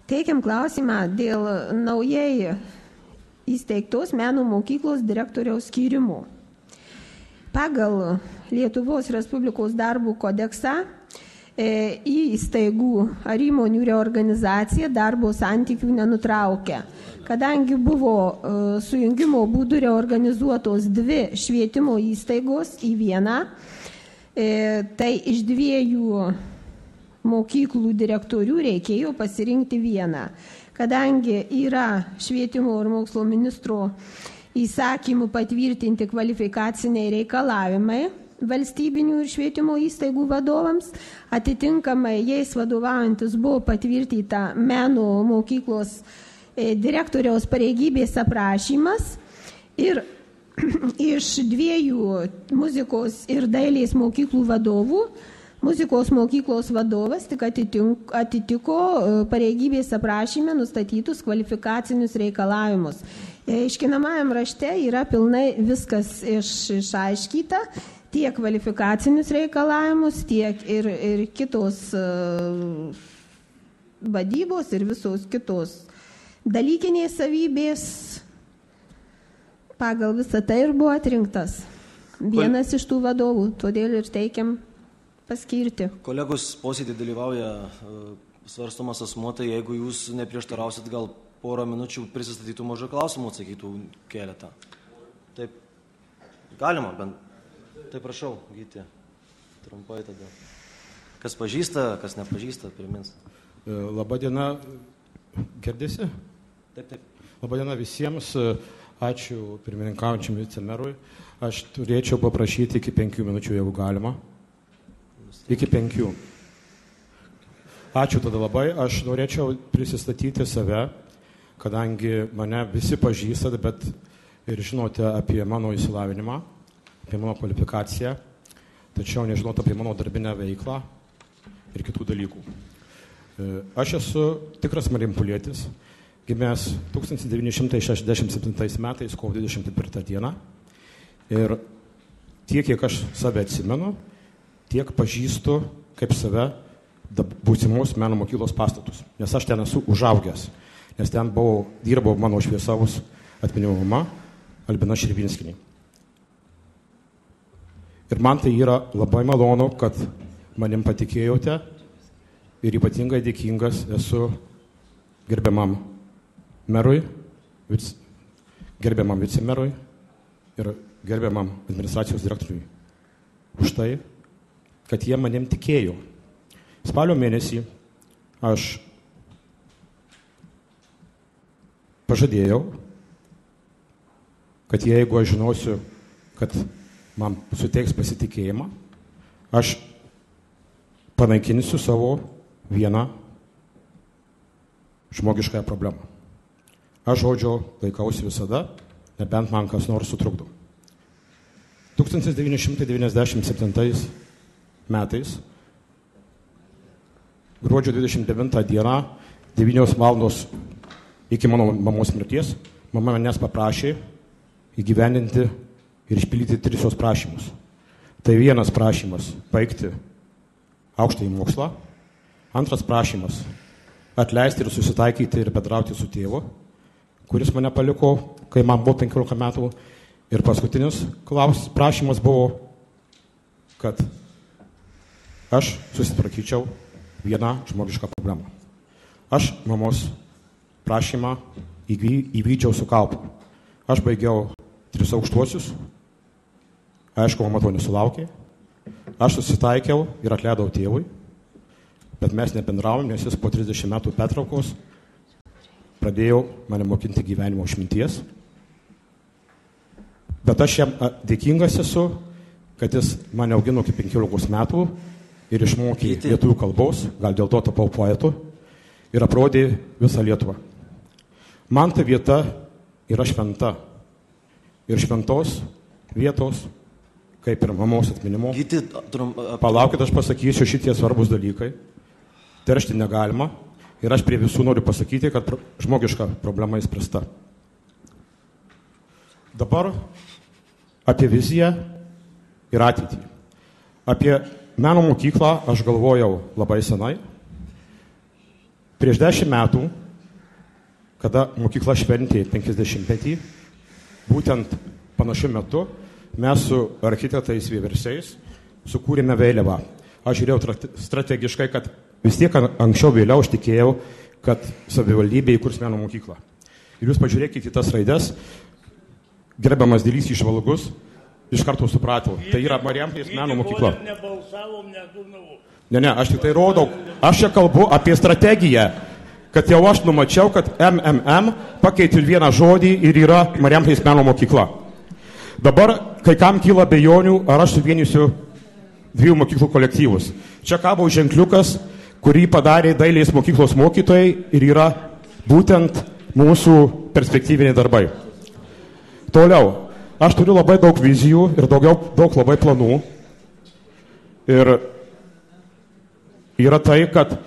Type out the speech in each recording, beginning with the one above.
Teikiam klausimą dėl naujai įsteigtos meno mokyklos direktoriaus skyrimo. Pagal Lietuvos Respublikos darbų kodeksą į įstaigų ar įmonių reorganizacija darbo santykių nenutraukia. Kadangi buvo sujungimo būdu reorganizuotos 2 švietimo įstaigos į vieną, tai iš 2 mokyklų direktorių reikėjo pasirinkti vieną. Kadangi yra švietimo ir mokslo ministro įsakymų patvirtinti kvalifikaciniai reikalavimai valstybinių ir švietimo įstaigų vadovams, atitinkamai jais vadovaujantis buvo patvirtinta meno mokyklos direktoriaus pareigybės aprašymas ir iš 2 muzikos ir dailės mokyklų vadovų muzikos mokyklos vadovas tik atitiko pareigybės aprašyme nustatytus kvalifikacinius reikalavimus. Aiškinamajam rašte yra pilnai viskas išaiškyta, tiek kvalifikacinius reikalavimus, tiek ir kitos vadybos ir visos kitos dalykinės savybės. Pagal visą tai ir buvo atrinktas vienas iš tų vadovų, todėl ir teikiam paskirti. Kolegos, posėdį dalyvauja svarstomas asmuo, tai jeigu jūs neprieštarausit, gal porą minučių prisistatytų mažą klausimų, atsakytų keletą. Taip, galima, bent. Tai prašau, Gyti, trumpai tada. Kas pažįsta, kas nepažįsta, primins. Labadiena, girdisi? Taip. Labadiena visiems, ačiū pirmininkaujančiam vicemerui. Aš turėčiau paprašyti iki 5 minučių, jeigu galima. Iki 5. Ačiū tada labai. Aš norėčiau prisistatyti save, kadangi mane visi pažįstate, bet ir žinote apie mano išsilavinimą, apie mano kvalifikaciją, tačiau nežinote apie mano darbinę veiklą ir kitų dalykų. Aš esu tikras marijampolietis, gimęs 1967 metais, kovo 24 dieną. Ir tiek, kiek aš save atsimenu, tiek pažįstu kaip save būsimos meno mokyklos pastatus. Nes aš ten esu užaugęs, nes ten dirbau mano šviesavus atminimo mama Albina Širvinskinė. Ir man tai yra labai malonu, kad manim patikėjote ir ypatingai dėkingas esu gerbiamam merui, gerbiamam vicemerui ir gerbiamam administracijos direktoriui už tai, kad jie manim tikėjo. Spalio mėnesį aš pažadėjau, kad jeigu aš žinosiu, kad man suteiks pasitikėjimą, aš panaikinsiu savo vieną žmogiškąją problemą. Aš žodžio laikausi visada, nebent man kas nors sutrukdo. 1997 metais, gruodžio 29 dieną, 9 valandos iki mano mamos mirties, mama manęs paprašė įgyvendinti ir išpildyti 3 jos prašymus. Tai vienas prašymas – baigti aukštąjį mokslą, antras prašymas – atleisti ir susitaikyti ir bendrauti su tėvu, kuris mane paliko, kai man buvo 15 metų, ir paskutinis prašymas buvo, kad aš susitvarkyčiau vieną žmogišką problemą. Aš mamos prašymą įvykdžiau su kaupu. Aš baigiau 3 aukštuosius, aišku, mama to nesulaukė. Aš susitaikiau ir atleidau tėvui, bet mes nebendravom, nes jis po 30 metų pertraukos pradėjo mane mokinti gyvenimo išminties. Bet aš jam dėkingas esu, kad jis mane augino iki 15 metų ir išmokė lietuvių kalbos, gal dėl to tapau poetu, ir aprodė visą Lietuvą. Man ta vieta yra šventa. Ir šventos vietos, kaip ir mamos atminimo. Palaukit, aš pasakysiu šitie svarbus dalykai. Teršti negalima. Ir aš prie visų noriu pasakyti, kad žmogiška problema įspręsta. Dabar apie viziją ir ateitį. Apie meno mokyklą aš galvojau labai senai. prieš 10 metų, kada mokykla šventė 50-metį, būtent panašiu metu mes su architektais vieversiais sukūrėme vėliavą. Aš žiūrėjau strategiškai, kad vis tiek anksčiau vėliau aš tikėjau, kad savivaldybė įkurs meno mokyklą. Ir jūs pažiūrėkite į tas raides, gerbiamas Dilys Išvalgus, iš karto supratau, tai yra Marijampolės meno mokykla. Ne, aš tik tai rodau, aš čia kalbu apie strategiją, kad jau aš numačiau, kad MMM pakeitė vieną žodį ir yra Marijampolės meno mokykla. Dabar, kai kam kyla abejonių, ar aš suvienysiu 2 mokyklų kolektyvus. Čia kabo ženkliukas, kurį padarė dailės mokyklos mokytojai ir yra būtent mūsų perspektyviniai darbai. Toliau, aš turiu labai daug vizijų ir daug labai planų. Ir yra tai, kad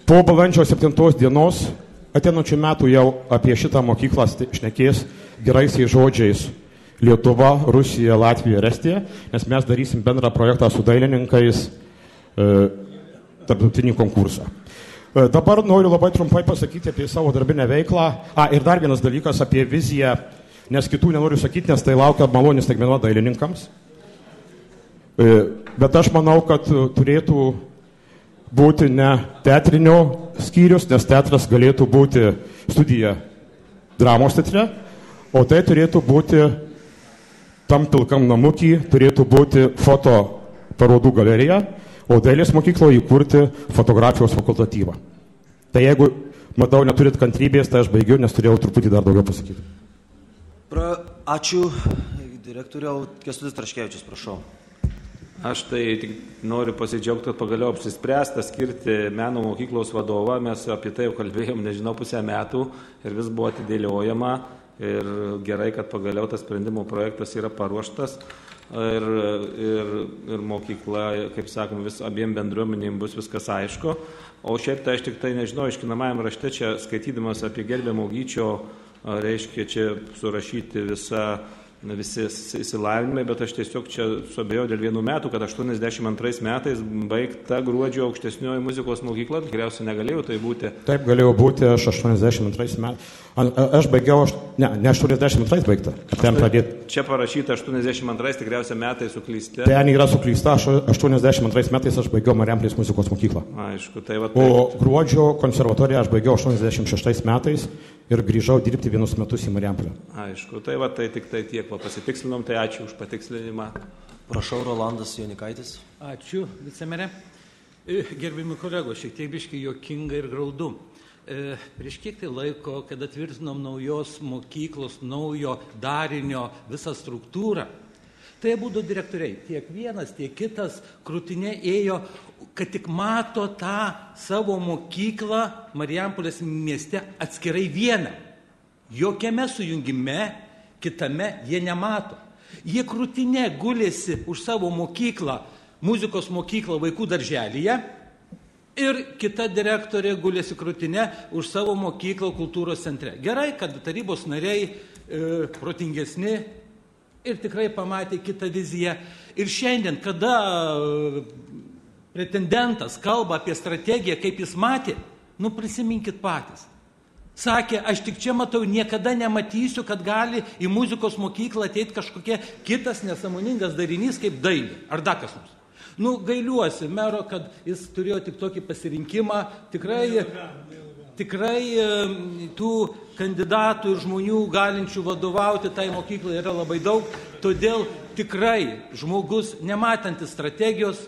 po balandžio 7 dienos ateinančių metų jau apie šitą mokyklą šnekės geraisiais žodžiais Lietuva, Rusija, Latvija ir Estija, nes mes darysim bendrą projektą su dailininkais tarptautinį konkursą. Dabar noriu labai trumpai pasakyti apie savo darbinę veiklą. Ir dar vienas dalykas apie viziją, nes kitų nenoriu sakyti, nes tai laukia malonės staigmena dailininkams. Bet aš manau, kad turėtų būti ne teatrinio skyrius, nes teatras galėtų būti studija dramos teatre, o tai turėtų būti tam pilkam namukį, turėtų būti foto parodų galerija, o dailės mokykloje įkurti fotografijos fakultatyvą. Tai jeigu, matau, neturit kantrybės, tai aš baigiu, nes turėjau truputį dar daugiau pasakyti. Ačiū, direktoriau. Kęstutis Traškevičius, prašau. Aš tai tik noriu pasidžiaugti, kad pagaliau apsispręsta skirti meno mokyklos vadovą. Mes apie tai jau kalbėjom, nežinau, 5 metų ir vis buvo atidėliojama. Ir gerai, kad pagaliau tas sprendimo projektas yra paruoštas ir mokykla, kaip sakom, abiem bendruomenėm bus viskas aišku. O šiaip tai aš tik tai nežinau, aiškinamajam rašte čia skaitydamas apie gerbiamo Gyčio, reiškia čia surašyti visi įsilavinimai, bet aš tiesiog čia suabejau dėl 1 metų, kad 82 metais baigta Gruodžio aukštesnioji muzikos mokykla, tikriausiai negalėjo tai būti. Taip, galėjo būti, aš 82 metais. Aš baigiau, ne 82 baigta. Čia parašyta 82, tikriausiai metai suklysti. Ten yra suklysta, 82 metais aš baigiau Marijampolės muzikos mokyklą. Aišku, tai va. O Gruodžio konservatoriją aš baigiau 86 metais ir grįžau dirbti 1 metus į Marijampolę. Aišku, tai va, tai tik tai tiek pasitikslinom, tai ačiū už patikslinimą. Prašau, Rolandas Jonikaitis. Ačiū, vicemerė. Gerbimi kolegos, šiek tiek biškai juokinga ir graudu. Prieš kiek tai laiko, kada tvirtinom naujos mokyklos, naujo darinio visą struktūrą, tai būdų direktoriai, tiek vienas, tiek kitas krūtinė ėjo, kad tik mato tą savo mokyklą Marijampolės mieste atskirai vieną. Jokiame sujungime, kitame jie nemato. Jie krūtinė gulėsi už savo mokyklą, muzikos mokyklą vaikų darželyje, ir kita direktorė gulėsi krūtinė už savo mokyklą kultūros centre. Gerai, kad tarybos nariai protingesni ir tikrai pamatė kitą viziją. Ir šiandien, kada pretendentas kalba apie strategiją, kaip jis matė, prisiminkit patys. Sakė, aš tik čia matau, niekada nematysiu, kad gali į muzikos mokyklą ateiti kažkokie kitas nesąmoningas darinys kaip dailė. Ar dar kas nors? Gailiuosi mero, kad jis turėjo tik tokį pasirinkimą. Tikrai tų kandidatų ir žmonių galinčių vadovauti tai mokyklai yra labai daug. Todėl tikrai žmogus nematantis strategijos,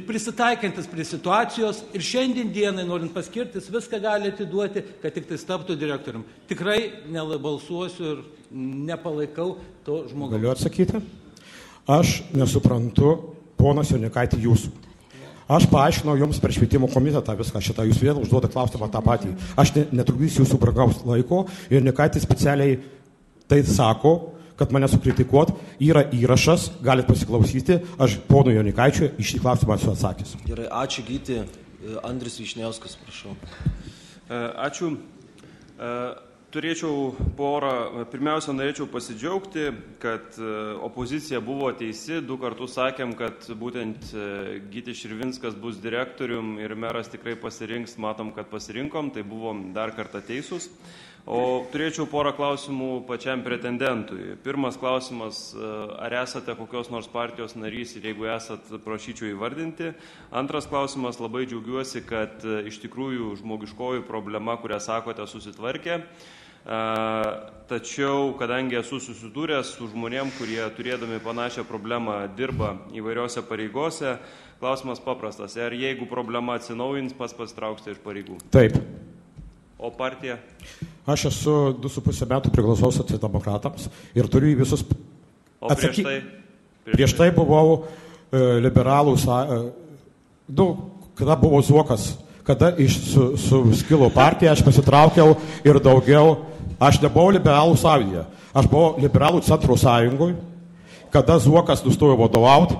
prisitaikantis prie situacijos ir šiandien dienai, norint paskirtis, viską gali atiduoti, kad tik tai taptų direktorium. Tikrai nebalsuosiu ir nepalaikau to žmogaus. Galiu atsakyti? Aš nesuprantu, ponas Jonikaitį, jūsų. Aš paaiškinau jums per švietimo komitetą viską šitą, jūs vėl užduoda klausimą tą patį. Aš netrukdysiu jūsų brangaus laiko ir Jonikaitis specialiai tai sako, kad mane sukritikuot, yra įrašas, galit pasiklausyti, aš ponui Jonikaičiui iš šį klausimą esu atsakęs. Gerai, ačiū Gyti. Andris Vyšniauskas, prašau. Ačiū. turėčiau pirmiausia, norėčiau pasidžiaugti, kad opozicija buvo teisi. 2 kartus sakėm, kad būtent Gytis Širvinskas bus direktorium ir meras tikrai pasirinks, matom, kad pasirinkom, tai buvom dar kartą teisūs. O turėčiau porą klausimų pačiam pretendentui. Pirmas klausimas, ar esate kokios nors partijos narys ir jeigu esat, prašyčiau įvardinti. Antras klausimas, labai džiaugiuosi, kad iš tikrųjų žmogiškoji problema, kurią sakote, susitvarkė. Tačiau, kadangi esu susidūręs su žmonėm, kurie turėdami panašią problemą dirba įvairiose pareigose, klausimas paprastas. Ar jeigu problema atsinaujins, pasitrauksite iš pareigų? Taip. O partija? Aš esu 2,5 metų priklausau socialdemokratams ir turiu į visus atsakyti. Prieš tai buvau liberalų, kada buvo Zuokas, kada suskilo partija, aš pasitraukiau ir daugiau. Aš nebuvau liberalų sąjungoje, aš buvau liberalų centro sąjungoje, kada Zuokas nustojo vadovauti,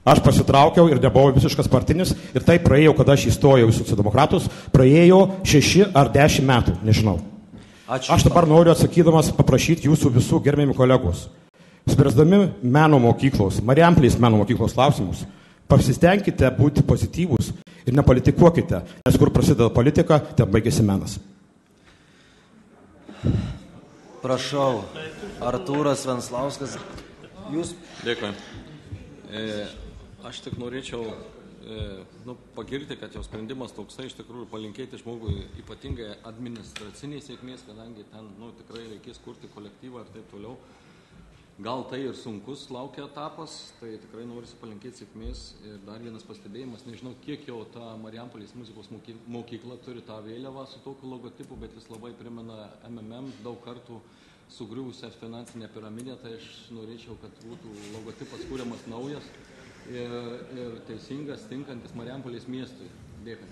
aš pasitraukiau ir nebuvau visiškas partinis ir tai praėjo, kada aš įstojau į socialdemokratus, praėjo 6 ar 10 metų, nežinau. Ačiū. Aš dabar noriu atsakydamas paprašyti jūsų visų gerbiami kolegos, spręsdami meno mokyklos, Marijampolės meno mokyklos klausimus, pasistengkite būti pozityvūs ir nepolitikuokite, nes kur prasideda politika, ten baigėsi menas. Prašau, Artūras Venslauskas, jūs... Dėkui. Aš tik norėčiau pagirti, kad jau sprendimas toksai, iš tikrųjų palinkėti žmogui ypatingai administraciniai sėkmės, kadangi ten tikrai reikės kurti kolektyvą ir taip toliau. Gal tai ir sunkus laukia etapas, tai tikrai norisi palinkėti sėkmės. Ir dar vienas pastebėjimas, nežinau, kiek jau ta Marijampolės muzikos mokykla turi tą vėliavą su tokiu logotipu, bet jis labai primena MMM daug kartų sugriuvusią finansinę piramidę, tai aš norėčiau, kad būtų logotipas kūriamas naujas ir teisingas, tinkantis Marijampolės miestui. Dėkui.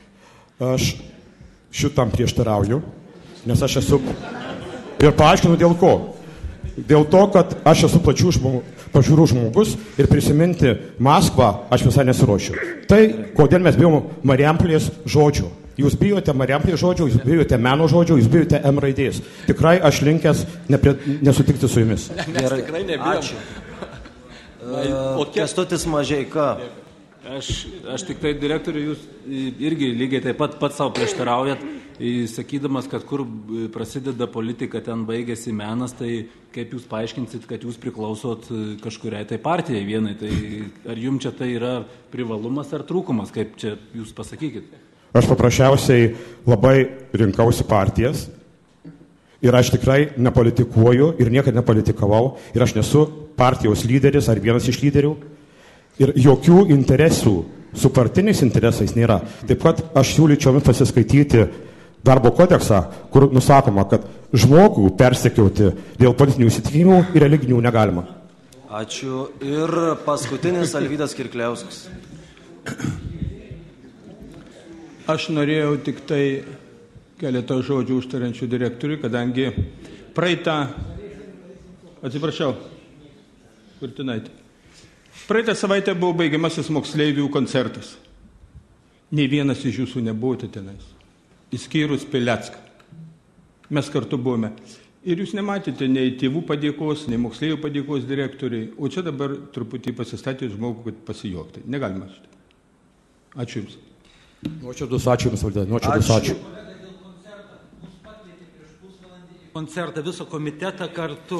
Aš šitam prieštarauju, nes aš esu ir paaiškinu dėl ko. Dėl to, kad aš esu plačių pažiūrų žmogus ir prisiminti Maskvą aš visai nesiruošiu. Tai, kodėl mes bijom Marijampolės žodžių. Jūs bijote Marijampolės žodžių, jūs bijote meno žodžių, jūs bijote M raidės. Tikrai aš linkęs nesutikti su jumis. Gerai, tikrai nebijom. Ačiū. Kęstutis Mažeika. Aš tik tai direktoriui, jūs irgi lygiai taip pat savo prieštaraujat, sakydamas, kad kur prasideda politika, ten baigėsi menas, tai kaip jūs paaiškinsit, kad jūs priklausot kažkuriai tai partijai vienai, tai ar jums čia tai yra privalumas ar trūkumas, kaip čia jūs pasakykit? Aš paprasčiausiai labai rinkausi partijas ir aš tikrai nepolitikuoju ir niekada nepolitikavau ir aš nesu partijos lyderis ar vienas iš lyderių. Ir jokių interesų su partiniais interesais nėra. Taip pat aš siūlyčiau jums pasiskaityti darbo kodeksą, kur nusakoma, kad žmogų persekioti dėl politinių įsitikinimų ir religinių negalima. Ačiū. Ir paskutinis Alvydas Kirkliauskas. Aš norėjau tik tai keletą žodžių užtariančių direktoriui, kadangi praeitą savaitę buvo baigiamasis moksleivių koncertas. Nei vienas iš jūsų nebuvote tenais, išskyrus Pilecką. Mes kartu buvome. Ir jūs nematėte nei tėvų padėkos, nei moksleivių padėkos direktoriai, o čia dabar truputį pasistatė žmogų, kad pasijuokti. Negalima šitą. Ačiū Jums. Nuoširdus ačiū Jums, Valdė. Nuoširdus ačiū. Koncertą viso komitetą kartu.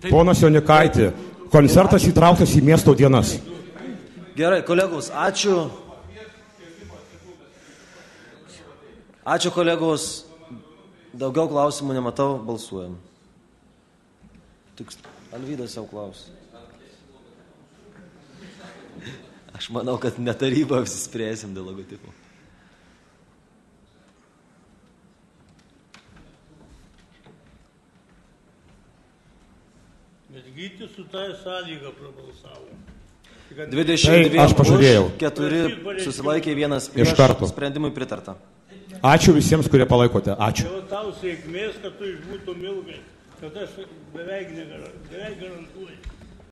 Ponas Jonikaitė, koncertas įtrauktas į miesto dienas. Gerai, kolegos, ačiū. Ačiū, kolegos. Daugiau klausimų nematau, balsuojam. Tik Alvydas jau klaus. Aš manau, kad ne tarybą apsispręsim dėl logotipų. Bet Gytis su tą sąlygą prabalsavo. 22 už, 4 susilaikė, 1 prieš, sprendimui pritarta. Ačiū visiems, kurie palaikote. Ačiū. Tau sėkmės, kad tu išbūtum ilgai. Kad aš beveik garantuoju.